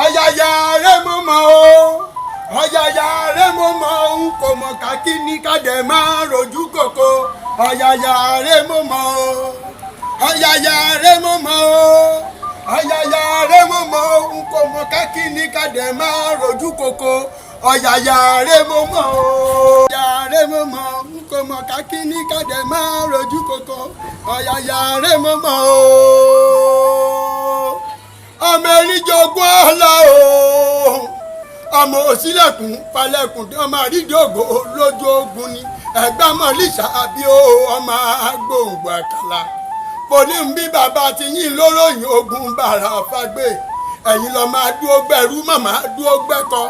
ọ̀yàyà rẹ̀ mo mọ̀ o ọ̀yàyà rẹ̀ mo mọ̀ n kò mọ̀ kákí ní kádẹ̀ máa rojú kòkó ọ̀yàyà rẹ̀ mo mọ̀ o ọ̀yàyà rẹ̀ mo mọ̀ o ọ̀yàyà rẹ̀ mo mọ̀ n kò mọ̀ kákí ní kádẹ̀ máa rojú kòkó ọ̀yàyà rẹ̀ mo mọ̀ o ọ̀yàyà rẹ̀ mo mọ̀ n kò mọ̀ kákí ní kádẹ̀ máa rojú kòkó ọ̀yàyà rẹ̀ mo mọ̀ o ọmọ eríjogún ọlá o ọmọ òsílẹ̀kùn palẹ̀kùn tí ọmọ àrídògò lójú ogun ni ẹ̀gbá mọ̀lísà bí ó ọmọ agbóǹgbò àkàlà pòní ń bí bàbá ti yín lóròyìn ogun bàrà fàgbé ẹ̀yin lọ máa dúró gbẹ̀rú màmá dúró gbẹ́kọ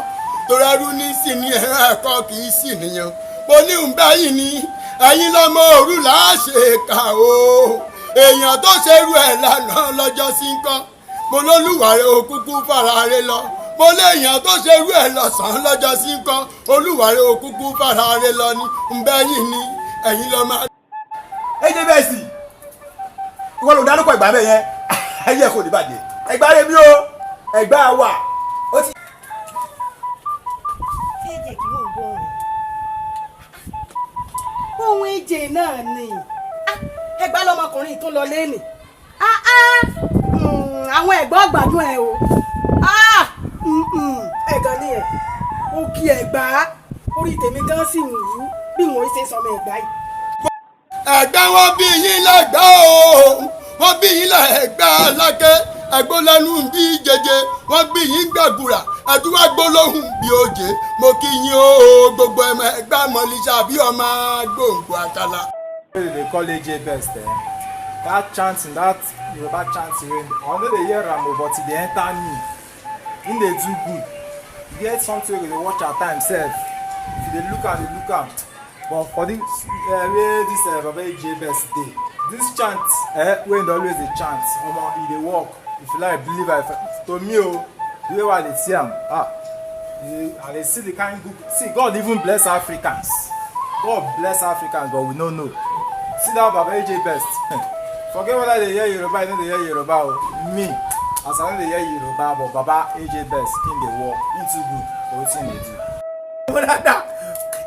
torí ẹrú ní sí ni ẹ̀rọ ẹ̀kọ́ kì í sì nìyẹn pòní ń bẹ́yìn ni ẹ̀yin lọ́mọ òru làásè kà o èèyàn tó ṣerú ẹ̀ lánàá lọ́jọ́ sí ń kọ́ mo lólùwàrẹ̀ òkúkú fara rẹ lọ mo léèyàn tó ṣerú ẹ̀ lọ́sàn-án lọ́jọ́ sí ń kọ́ olùwàrẹ̀ òkúkú fara rẹ lọ ní nbẹ́yìn ni ẹ̀yin lọ́ máa. ẹ jẹ́ bẹ́ẹ̀ sì ìwọ ló dárúkọ Ẹ̀gbá bẹ́ẹ̀ yẹn ayé ẹ̀ kò ní bàjẹ́ Ẹ̀gbá rẹ bí o Ẹ̀gbá wà ó ti. kéèjì kí wọ́n gbọ́ ohun èjè náà ni Ẹ̀gbá lọmọkùnrin tó lọ lẹ́nìí àwọn ẹ̀gbọ́n gbádùn ẹ̀ o ẹ̀gàn ni ẹ̀ ó kí Ẹ̀gbá orí tèmi gan sì ń wú bí wọ́n ṣe sọmọ Ẹ̀gbá yìí. Ẹ̀gbá wọn bí yín lẹ́gbà o wọ́n bí yín lẹ́gbà lákẹ́ ẹ̀gbọ́n lẹ́nu bí jẹjẹ wọ́n bí yín gbàgùrà ẹ̀dúwà gbólóhùn bí òjé mo kí yín o gbogbo ẹ̀mọ Ẹ̀gbá mọ̀lísà bí ọmọ gbòǹgbò àkàlà. They call AJ best that chanting that Yoruba chanting wey I no dey hear am but e dey enter me e dey do good e get something wey we dey watch at times sef if you dey look am but for this wey this Baba AJ best dey this chant wey dey always dey chant omo e dey work if you like believe am to me o the way I dey see am I dey see the kind good see God even bless Africans God bless Africans but we no know see that Baba AJ best forget whether they hear Yoruba, you know they hear Yoruba o. Me, as I know they hear Yoruba, but Baba AJ best in the war, into good, for wetin dey do. Bọ́dà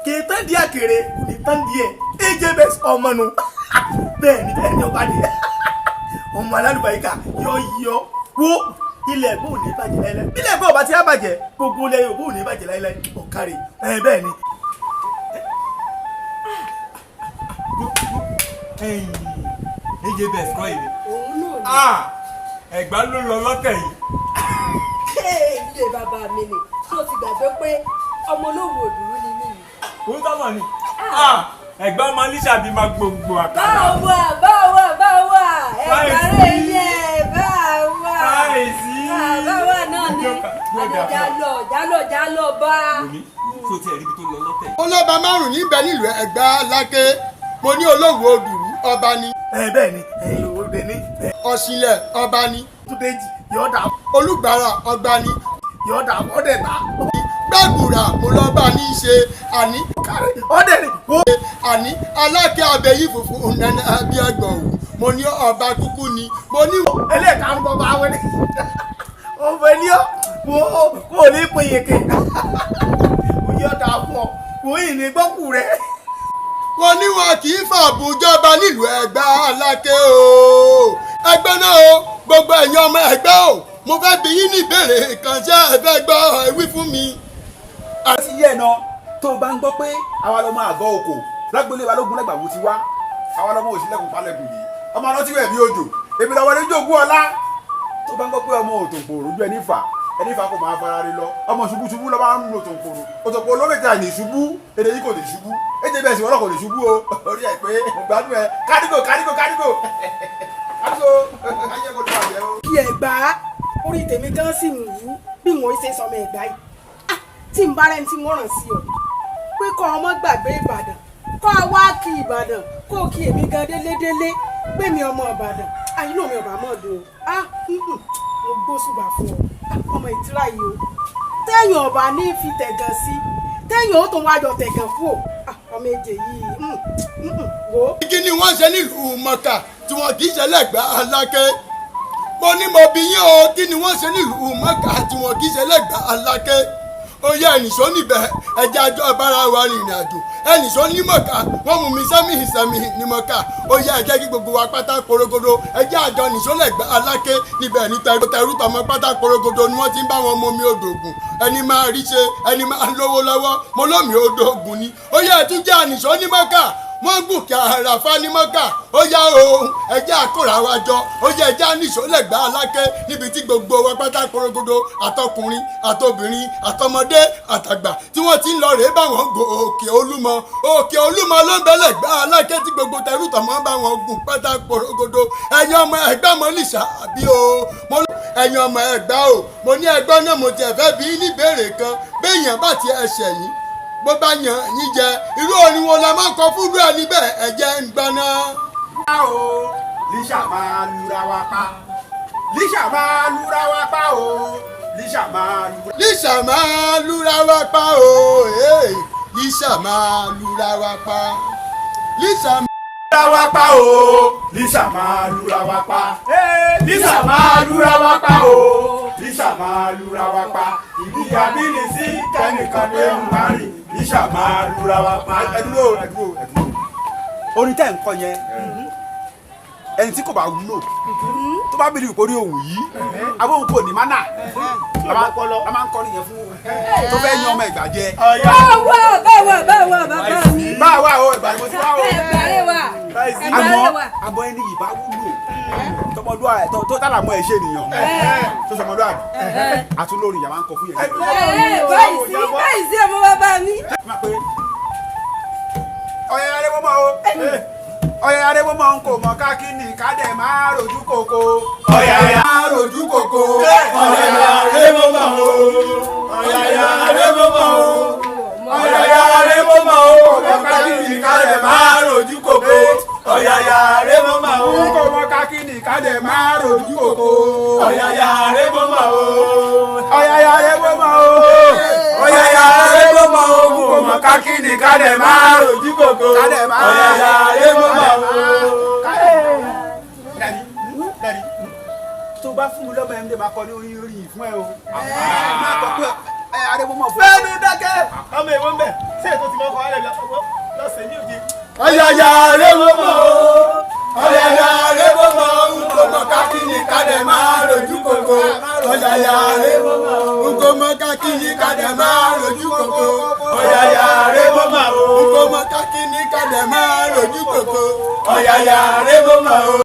kì í tán díẹ̀ kéré kò ní tán díẹ̀ AJ best ọmọ nu bẹ́ẹ̀ ni ọba díẹ̀ ọmọ alálùbáyíká yọ wo ilẹ̀ ẹ̀gbọ́n ò ní bàjẹ́ láíláí ilẹ̀ ẹ̀gbọ́n ọba tí a bàjẹ́ gbogbo ilẹ̀ Yorùbá ò ní bàjẹ́ láíláí ọ̀kárẹ̀ bẹ́ẹ̀ ni. AJ best kọ́ ìwé. òun náà ni. Ẹ̀gbá ló lọ lọ́tẹ̀ yìí. ilé bàbá mi ni tí o ti gbàgbé pé ọmọ olówó òdùrú ni mí. Ó tọ́mọ̀ ni. Ẹ̀gbá máa ní ṣàbí máa gbogbo àkàrà. báwa Ẹ̀gbá rẹ̀ yẹ báwa. Káyèsí. báwa náà ni jálọ bá. Omi tó tiẹ̀ rí ibi tó lọ lọ́tẹ̀ yìí. ọlọ́ba márùn-ún níbẹ̀ nílùú Ẹ̀gbá lákẹ́ mo ní olówó òdùrú ọba ni. bẹ́ẹ̀ ni òde ní. ọ̀sìnlẹ̀ ọba ni. túndéjì yọ̀ọ́dà olùgbàrà ọba ni. yọ̀ọ́dà ọ̀dẹ̀ta. gbàgùrà mo lọ́ba ní í ṣe àní. ọ̀dẹ̀ ni. àní alákẹ́ abẹ́yí funfun nana abíọ́gbọ̀n òwú mo ní ọba kúkú ni mo ní. ẹlẹ́ẹ̀ka ń bọ̀ bá wọlé ọ̀fẹ́ ni ó kò ní pín yèké yọ̀ọ́dà fún ọ kò yìí ní gbọ́kù rẹ̀. wọ́n ní wọn kì í fàbù jọba nílùú Ẹ̀gbá Aláké o ẹgbẹ́ náà o gbogbo ẹ̀yin ọmọ Ẹ̀gbá o mo fẹ́ bi yín ní ìbéèrè kan ṣé ẹ fẹ́ gbọ́ wí fún mi. àti yẹ̀ náà tó o bá ń gbọ́ pé àwa lọ́mọ àgọ́ oko lágbólé wa lógún lẹ́gbàá wo ti wá àwa lọ́mọ òsínlẹ̀kùn pálẹ̀kùn yìí ọmọ ọlọ́tí rẹ̀ bí òjò èmi lọ́wọ́ ní jòkó ọlá tó bá ń gbọ́ pé ọmọ òtòǹkòrò ojú ẹni fà kò máa fara rí lọ ọmọ ṣubú lọ́ máa ń lo òtòǹkòrò olómìnira ní ṣubú èdè yìí kò lè ṣubú èdè bẹ́ẹ̀ sì wọ́n kò lè ṣubú o orí ẹ̀ pé mo gbádùn ẹ kárígò ayé kò tó àjẹ́ o. kí Ẹ̀gbá orí tèmi gan sì ń wú bí wọ́n ṣe sọmọ Ẹ̀gbá yìí tí n bá rẹ́ni tí wọ́n ràn sí ọ pé kọ́ ọmọ gbàgbé Ìbàdàn kọ́ ọ wá kí Ìbàdàn kó o kí èmi gan délé pé mi ọmọ Ìbàdàn àyínú mi ọ̀bà mọ̀ dùn mo gbósùbà fún ọ ọmọ ìtura yìí o téèyàn ọba ní fi tẹ̀gàn sí téèyàn ó tún wájọ tẹ̀gàn fún ọ ọmọ èjè yìí wo. kí ni wọ́n ṣe nílùú Mọ̀kà tí wọ́n kì í ṣe lẹ́gbàá Aláké mo ní mo bí yín o kí ni wọ́n ṣe nílùú Mọ́kà tí wọ́n kì í ṣe lẹ́gbàá aláké ó yẹ ẹnìṣó níbẹ̀ ẹjẹ́ àjọ bára wa rìnrìn àjò ẹnìṣó ní Mọ́kà wọ́n mú mi sẹ́mi ní Mọ́kà ó yẹ ẹjẹ́ kí gbogbo wa pátá porogodo ẹjẹ́ àjọ nìṣó lẹ́gbàá aláké níbẹ̀ ní tẹrú tọmọ pátá porogodo ni wọ́n ti ń bá wọn mú omi odò ògùn ẹni máa rí ṣe ẹni máa lówó lọ́wọ́ mo lómi odò ògùn ni ó yẹ ẹtújẹ́ ànìṣó ní Mọ́kà wọ́n gùnkè àràfà ní Mọ́kà ó yá o ẹjẹ́ àkórà wa jọ ó yẹ ẹjẹ́ àníṣó lẹ́gbàá aláké níbi tí gbogbo wa pátá porogodo àtọkùnrin àtobìnrin àtọmọdé àtàgbà tí wọ́n ti ń lọ rèé bá wọn gò òkè olúmọ ló ń bẹ lẹ́gbàá aláké tí gbogbo tẹrú tọmọ bá wọn gùn pátá porogodo ẹ̀yin ọmọ Ẹ̀gbá mọ nìṣà àbí o ẹ̀yin ọmọ Ẹ̀gbá o mo ní ẹgbọ́n náà mo tiẹ̀ fẹ́ bí níbèrè kan béèyàn bá ti ẹsẹ̀ yín bó bá yàn yín jẹ irú orin wo la máa ń kọ fúnrú ẹ níbẹ̀ ẹ̀jẹ̀ ń gbaná. o lísà máa lura wa pa lísà máa lura wa pa o lísà máa lura. lísà máa lura wa pa o lísà máa lura wa pa lísà máa lura wa pa o lísà máa lura wa pa lísà máa lura wa pa o lísà máa lura wa pa ìdí àbílísí kẹ́nìkan lè ń parí lísà máa lura wa pa. ẹdúró orin tẹ́ ń kọ yẹn ẹni tí kò bá wúlò tó bá bìrì ìkórè òun yìí abóhùn kò ní mánà a máa ń kọrin yẹn fún tó fẹ́ yan ọmọ Ẹ̀gbá jẹ. báwa bàbá mi. báwa o Ẹ̀gbá ni mo ti wá o. àmọ́ ẹni yìí bá wúlò tọmọdúà tó tàlàmọ́ ẹ̀ ṣe ènìyàn tó sọmọdúà àtúnlórí ìyá máa ń kọ fún yẹn. báyìí sí ọmọ bàbá mi. ọ̀yẹ́ arẹ́wọ́mọ́ o ọ̀yẹ́ arẹ́wọ́mọ́ ń kò mọ̀ kákínì kádẹ̀ máa rojú kòkó. ọ̀yẹ́ máa rojú kòkó. ọ̀yẹ́ arẹ́wọ́mọ́ o ọ̀yẹ́ arẹ́wọ́mọ́ o ọ̀yẹ́ arẹ́wọ́mọ́ o kò mọ̀ kákínì kádẹ̀ máa rojú kòkó. ọ̀yẹ́ arẹ́wọ́mọ́ o kò mọ̀ kákínì kádẹ̀ máa rojú kòkó. ọ̀yẹ́ arẹ́wọ́mọ́ o ọ̀yẹ́ arẹ́wọ́mọ́ o ọ̀yẹ́ arẹ́wọ́mọ́ o kò mọ̀ kákínì kádẹ̀ máa rojú kòkó. ọ̀yẹ́ arẹ́wọ́mọ́ o. tó bá fún mi lọ́mọ ẹ̀mí máa kọ ní orin yìí fún ẹ o. máa kọ pé arẹ́wọ́mọ́ fún ẹ. bẹ́ẹ̀ ni dákẹ́. ọmọ ìwọ ń bẹ̀ ṣé ètò tí mo kọ́ ọ́ lọ́sẹ̀ ní òde. ọ̀yẹ́ arẹ́wọ́mọ́ o ọ̀yẹ́ arẹ́wọ́mọ́ o kò mọ̀ kákínì kádẹ̀ máa rojú kòkó. ọ̀yẹ́ arẹ́wọ́mọ́ o kò mọ̀ kákínì kádẹ̀ máa rojú kòkó. ọ̀yẹ́ arẹ́wọ́mọ́ o kò mọ̀ kákínì kádẹ̀ máa rojú kòkó. ọ̀yẹ́ arẹ́wọ́mọ́ o.